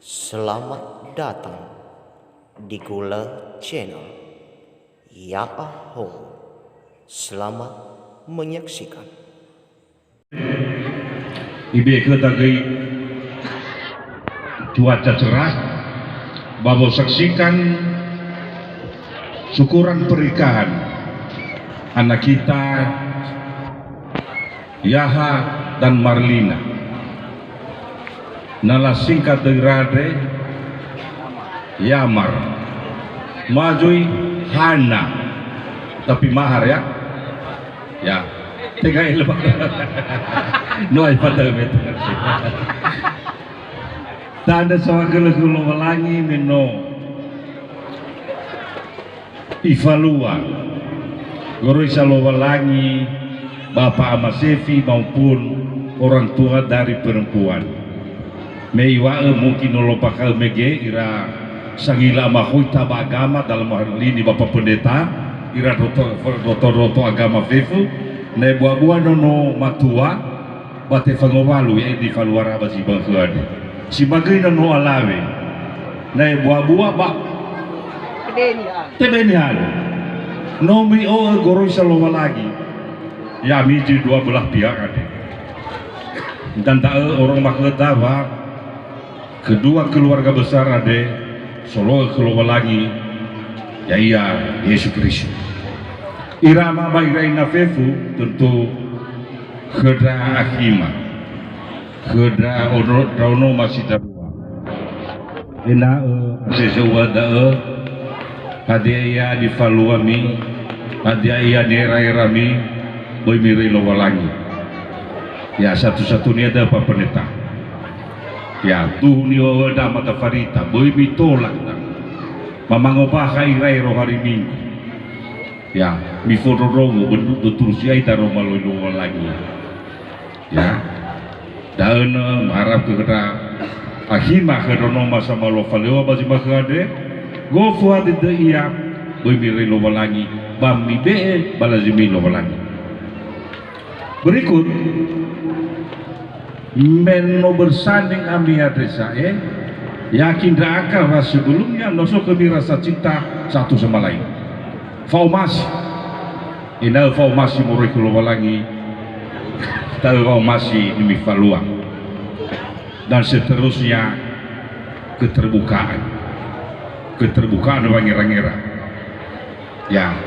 Selamat datang di Gula Channel. Ya Aho, selamat menyaksikan. Ibe kedai cuaca cerah, babo saksikan syukuran pernikahan anak kita Yaha dan Marlina. Nala singkat derade Yamar, Majui Hana, tapi mahar ya, ya. Tengah ilmu, noai pada betul. Tanda sama gelo-gelo melangi meno Ivalua, guru isalo melangi Bapak Amasevi maupun orang tua dari perempuan. Meiwa mungkin nolong bakal mege ira sangila mahui taba agama dalam hal ini Bapak Pendeta ira roto agama fefu. Ne buah-buah nono matua bate fangowalu ya di faluara basi bangkuade si bagai nono alawe ne buah-buah bak tebeni hal nomi o goro salowa lagi ya miji dua belah pihak ade dan tak orang makhluk kedua keluarga besar ade solo keluar lagi ya iya Yesus Kristus. Irama bairaina fefu tentu keda akima keda ono masih darua ina sesewada kadia di faluami kadia di rairami boy miri lowalangi ya satu-satunya ada Pak Pendeta ya tuh ni wada mata farita boy mitolak mamangopah kai rohari minggu ya mifodorogo bentuk betul siai taro malolo lagi ya dan harap kena akhirnya kedono masa malo faleo basi makade go fuad de iya boy mire lo lagi bami be balazimi lo lagi berikut meno bersanding amia desa yakin dak bahwa sebelumnya noso kami rasa cinta satu sama lain. Faumasi inal faumasi murikulo walangi tahu faumasi demi faluang dan seterusnya keterbukaan wangi-rangira ya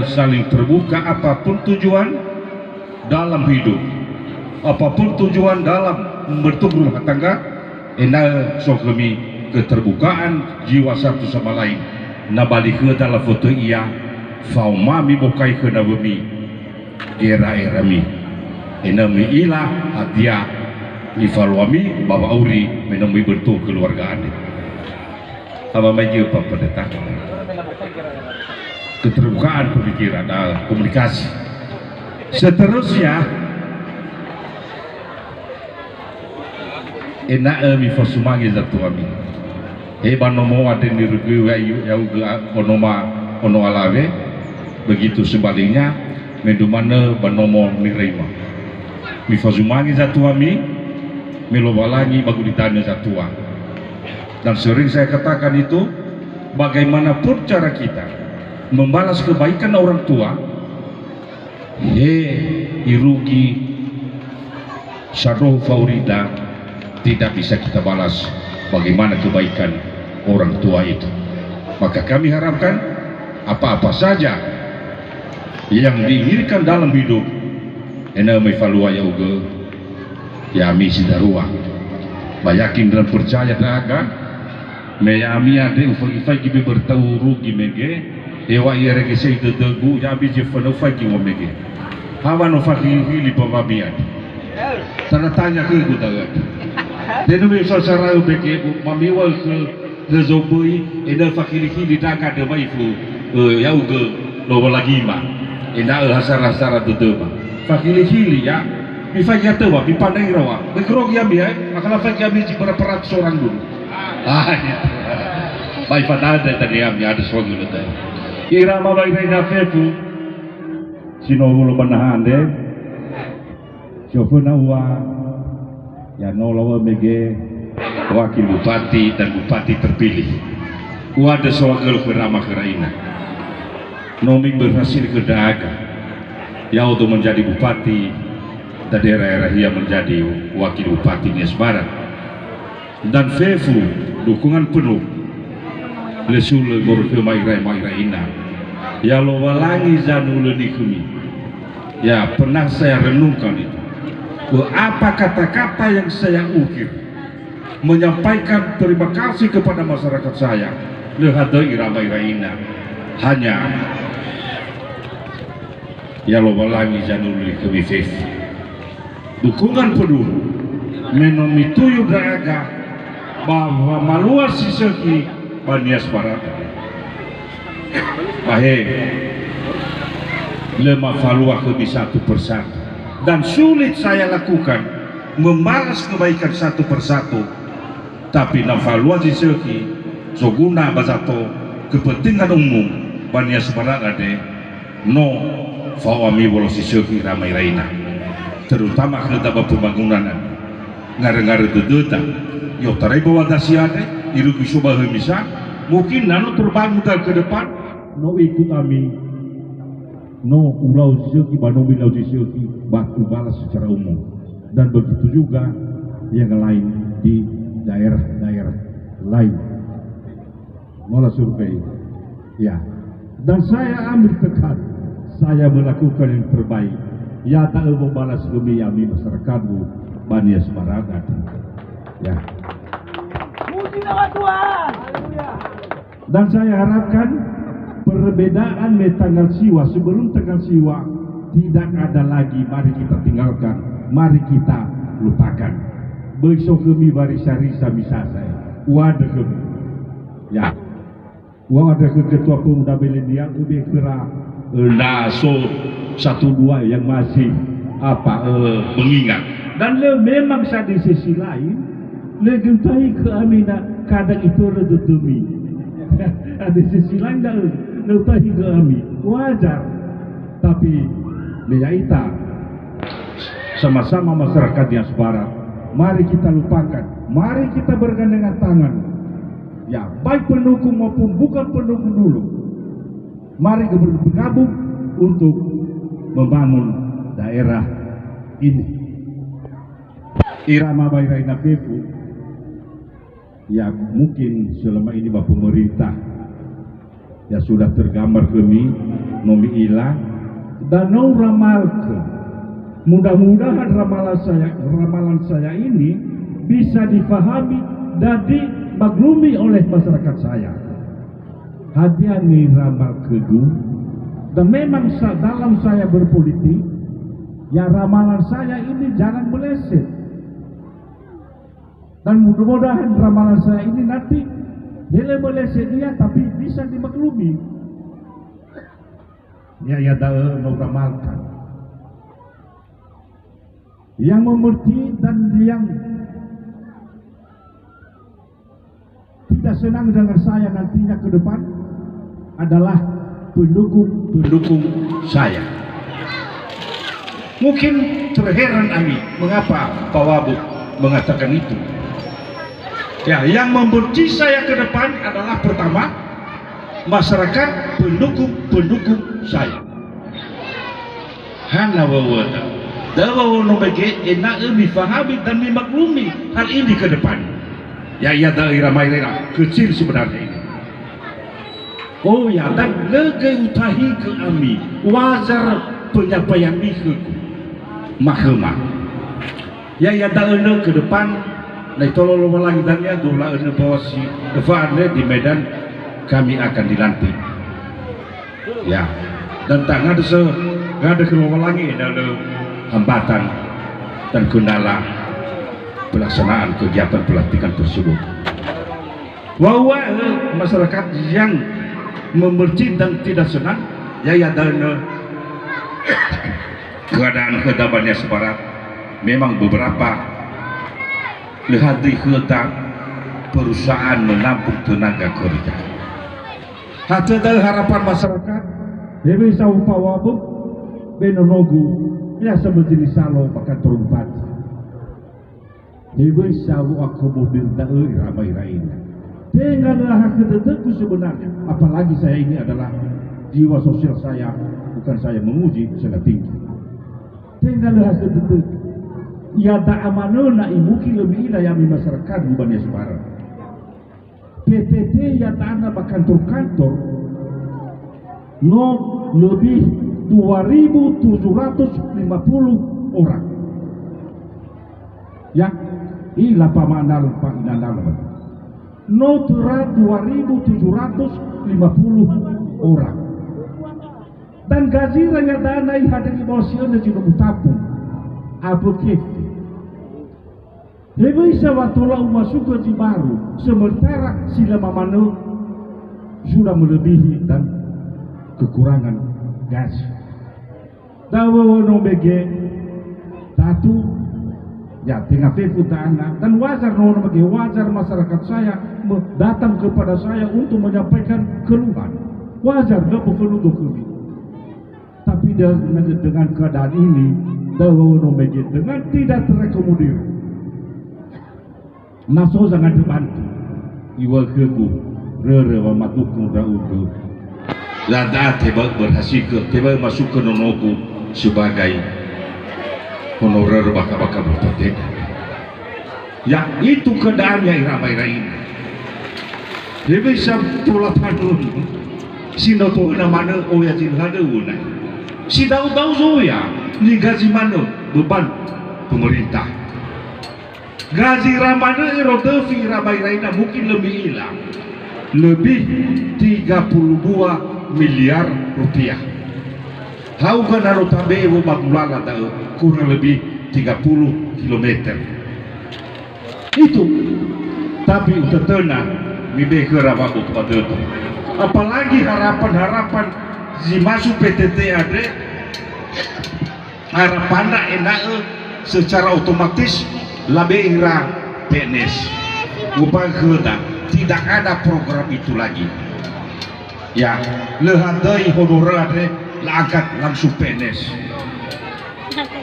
saling terbuka apapun tujuan dalam hidup apapun tujuan dalam membentuk rumah tangga sokemi keterbukaan jiwa satu sama lain na balik ke dalam foto iya faumami bokai ke na bumi era-erami enami ila hadia ni faluami bawa auri menemui bentuk keluargaan apa maju Pak Pendeta keterbukaan pemikiran komunikasi seterusnya mi fasumangi zatu kami banomo ada nirugu ya ono alawe begitu sebaliknya medumane banomo nirima mifazumangi zatuami milowalangi baguditanya zatua dan sering saya katakan itu bagaimanapun cara kita membalas kebaikan orang tua irugi sadoh faurida tidak bisa kita balas bagaimana kebaikan orang tua itu. Maka kami harapkan apa-apa saja yang diinginkan dalam hidup enami falua yauge ya misi darua bayakin dan percaya daga meyami ade ufai gibi bertau rugi mege ewa irege sei degu ya biji fano fagi wo mege hawa no fagi hili pamabian tanda tanya ke gutaga denu bisa sarau beke mamiwal ke zobui eda fakiri-kiri daka de maifu yauge lo lagi ma eda hasara-hasara tutuma fakiri-kiri ya bifanya tewa bipandai rawa bekrog ya biai akala fakya biji berat seorang dulu baik pada tadi ya ada suami lu tadi irama baik na fefu sinogulo panahan de Syofuna wa ya no lawa mege wakil bupati dan bupati terpilih. Wadah sewakil kerama keraina. Nomi berhasil ke Daga. Ya untuk menjadi bupati dan daerah-daerah yang menjadi wakil bupati Nias Barat. Dan Fefu dukungan penuh. Lesule ngurke maira-mairaina. Ya lo walangi zanule nikumi. Ya pernah saya renungkan itu. Apa kata-kata yang saya ukir menyampaikan terima kasih kepada masyarakat saya. Lehado irama-iraina. Hanya ya lo walangi zanule nikumi Fefu. Dukungan penuh menomi tuyu Daga bahwa maluas siseki Banias Barat. Bahe lemah falua kami satu persatu dan sulit saya lakukan membalas kebaikan satu persatu, tapi nafalua siseki soguna basato kepentingan umum Banias Barat ade no fawami bolo siseki ramai raina, terutama kereta pembangunan ngare-ngare dedeta yo tarai bawa dasiade irugi subah bisa mungkin nano terbangun ke depan no ikut kami no ulau siseki banomi lau siseki batu balas secara umum, dan begitu juga yang lain di daerah-daerah lain mola survei ya, dan saya ambil tekan saya melakukan yang terbaik ya tak membalas bumi yami masyarakatmu Banias Barat ya. Puji nama Tuhan. Dan saya harapkan perbedaan tanggal siwa sebelum tanggal siwa tidak ada lagi. Mari kita tinggalkan, mari kita lupakan. Besok kami barisa-risa bisa saya. Wadah kami. Ya. Wadah ke ketua pemuda milenial lebih kira naso 1-2 yang masih mengingat. Dan memang saya di sisi lain legentai ke amina kadang itu redutumi. Di sisi lain dah legentai ke ami wajar, tapi leyaita sama-sama masyarakat Nias Barat. Mari kita lupakan, mari kita bergandengan tangan. Ya, baik pendukung maupun bukan pendukung dulu. Mari bergabung untuk membangun daerah ini. Irama Bairaina Fefu ya mungkin selama ini pemerintah ya sudah tergambar kami nomi ilang dan no ramal ke mudah-mudahan ramalan saya ini bisa difahami dan dimaklumi oleh masyarakat saya. Hadiani ramal kedua dan memang dalam saya berpolitik ya ramalan saya ini jangan meleset. Dan mudah-mudahan ramalan saya ini nanti nilai meleset dia tapi bisa dimaklumi. Ya dah ramalkan. Yang mengerti dan yang tidak senang dengan saya nantinya ke depan adalah pendukung saya. Mungkin terheran Ami mengapa Pak Wabuk mengatakan itu. Ya, yang membenci saya ke depan adalah pertama masyarakat pendukung saya. Hana wawada, dawa nobege enak difahami dan dimaklumi hal ini ke depan. Ya daerah Mairera kecil sebenarnya ini. Oh ya, dan lega utahi ke ami wajar penyampaian ke mahkamah. Ya daerah ke depan. Nah tolong lagi dan ya dola ene bawasi defaannya di Medan kami akan dilantik. Ya, dan tak ada keluar lagi dalam hambatan dan kendala pelaksanaan kegiatan pelantikan tersebut. Bahwa masyarakat yang membenci dan tidak senang ya dan keadaan Banias Barat memang beberapa lehati hutang perusahaan menampung tenaga kerja. Ada harapan masyarakat demi saupa wabuk benonogu ya seperti salo pakai terumpat. Hebe sawu akomodir dae ramai lainnya. Tengahlah kedetekku sebenarnya. Apalagi saya ini adalah jiwa sosial saya, bukan saya menguji, sangat tinggi. Tengahlah kedetek. Ya tak amanah nak imuki lebih ilah yang masyarakat bukannya sebarang. PTT ya tanah kantor-kantor no lebih 2.750 orang. Ya, ilah pamanal pak inandal. No tera 2.750 orang. Dan gaji raya dana ada di bawah siapa juga mutapun. Apa kek? Hebe isa watulah masuk gaji baru, sementara sila mamano sudah melebihi dan kekurangan gaji. Dawa nombege tatu ya tengah fefu tanah dan wajar nombege wajar masyarakat saya datang kepada saya untuk menyampaikan keluhan. Wajar gak perlu dokumen. Tapi dengan keadaan ini dawa nombege dengan tidak terakomodir. Naso sangat dibantu. Iwa kegu rere wa matukung raudu. Lada teba berhasil ke teba masuk ke nonoku sebagai honorer baka-baka berpatih. Ya itu keadaannya ramai-ramai ini. Dia bisa tolak panun. Sino to na mana oya jin hade una. Si tahu zoya ni gaji mana beban pemerintah. Gaji Ramadan Erodevi Rabai Raina mungkin lebih hilang, lebih 32 miliar rupiah. Hau kan harus tambah ibu bagulala tahu kurang lebih 30 kilometer. Itu, tapi untuk tenang, lebih ke rabaku pada itu. Apalagi harapan-harapan si masuk PTT ada, harapan enak secara otomatis. Lebih ira PNS upah kena tidak ada program itu lagi ya lehadai honorer angkat langsung PNS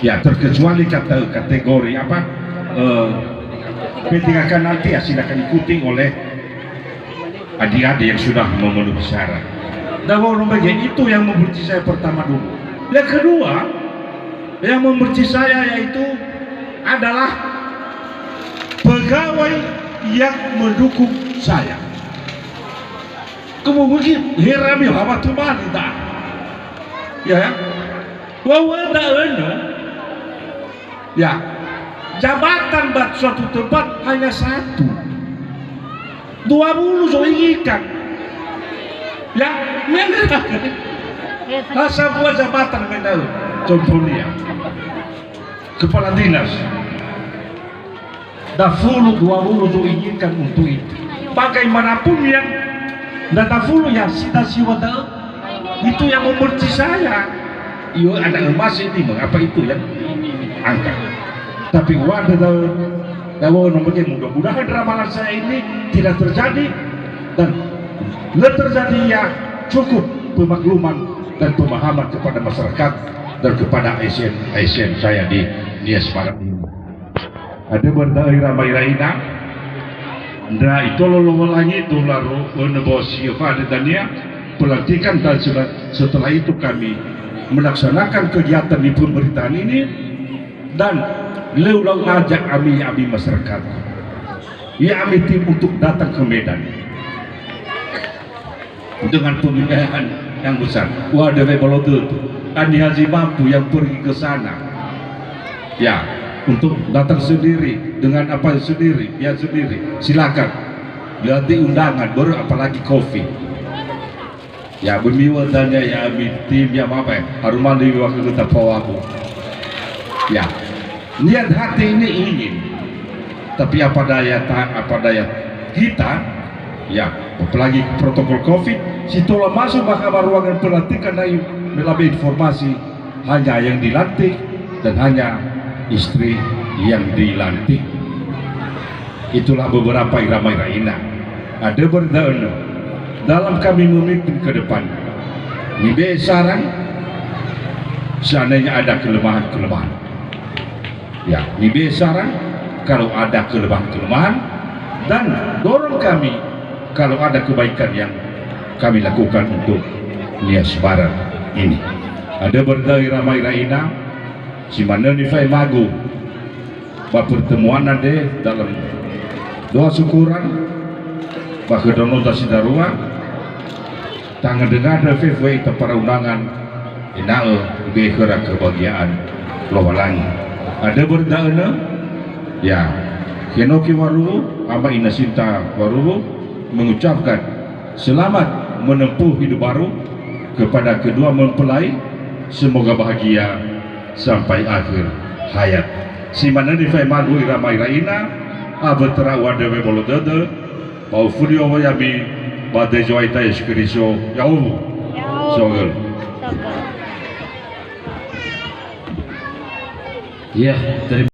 ya terkecuali kategori apa P3K nanti ya silakan ikuti oleh adik-adik yang sudah memenuhi syarat. Dan itu yang membenci saya pertama dulu. Yang kedua yang membenci saya yaitu adalah pegawai yang mendukung saya. Kemudian herami apa tu mana tak? Ya, bahwa tak ada. Ya, jabatan buat suatu tempat hanya satu. 20 so ikan. Ya, mana? Asal buat jabatan mana? Contohnya, kepala dinas. Dafulu 20 itu inginkan untuk itu. Bagaimanapun yang dafulu ya sida siwata itu yang membenci saya. Iyo ada emas ini mengapa itu yang angkat. Tapi wadah dawa nomornya mudah-mudahan ramalan saya ini tidak terjadi dan terjadi ya cukup pemakluman dan pemahaman kepada masyarakat dan kepada ASN saya di Semarang ini. Ada berdai ramai raina, nah itu lalu lagi itu lalu negosiasi pada dania pelantikan dan setelah itu kami melaksanakan kegiatan di pemerintahan ini dan leulang ngajak kami masyarakat, ya kami tim untuk datang ke Medan dengan pemilihan yang besar. Wah ada beberapa itu, Andi Haji mampu yang pergi ke sana, ya. Untuk datang sendiri dengan apa sendiri ya sendiri silakan lihat undangan baru apalagi kopi ya bermiwatannya ya tim ya apa ya harus mandi waktu kita pawabu ya niat hati ini ingin tapi apa daya kita ya apalagi protokol COVID situlah masuk mahkamah ruangan pelantikan dan melabih informasi hanya yang dilantik dan hanya istri yang dilantik. Itulah beberapa iramai raina. Ada berdana dalam kami memimpin ke depan. Nibe sarang seandainya ada kelemahan-kelemahan. Ya, nibe sarang kalau ada kelemahan-kelemahan, dan dorong kami kalau ada kebaikan yang kami lakukan untuk Nias Barat ini. Ada berdai ramai raina si mana ni fai magu pertemuan ada dalam doa syukuran bagi dono dasidarua tangan dengar ada fefwe para undangan inae bekera kebahagiaan lowalangi. Ada berdaana ya Kenoki Waru Aba Ina Sinta Waru mengucapkan selamat menempuh hidup baru kepada kedua mempelai, semoga bahagia sampai akhir hayat. Si mana di fai madu ramai raina abetera wadewe bolodede bau fudio wayabi badai joaita eskriso yau sogel. Ya, terima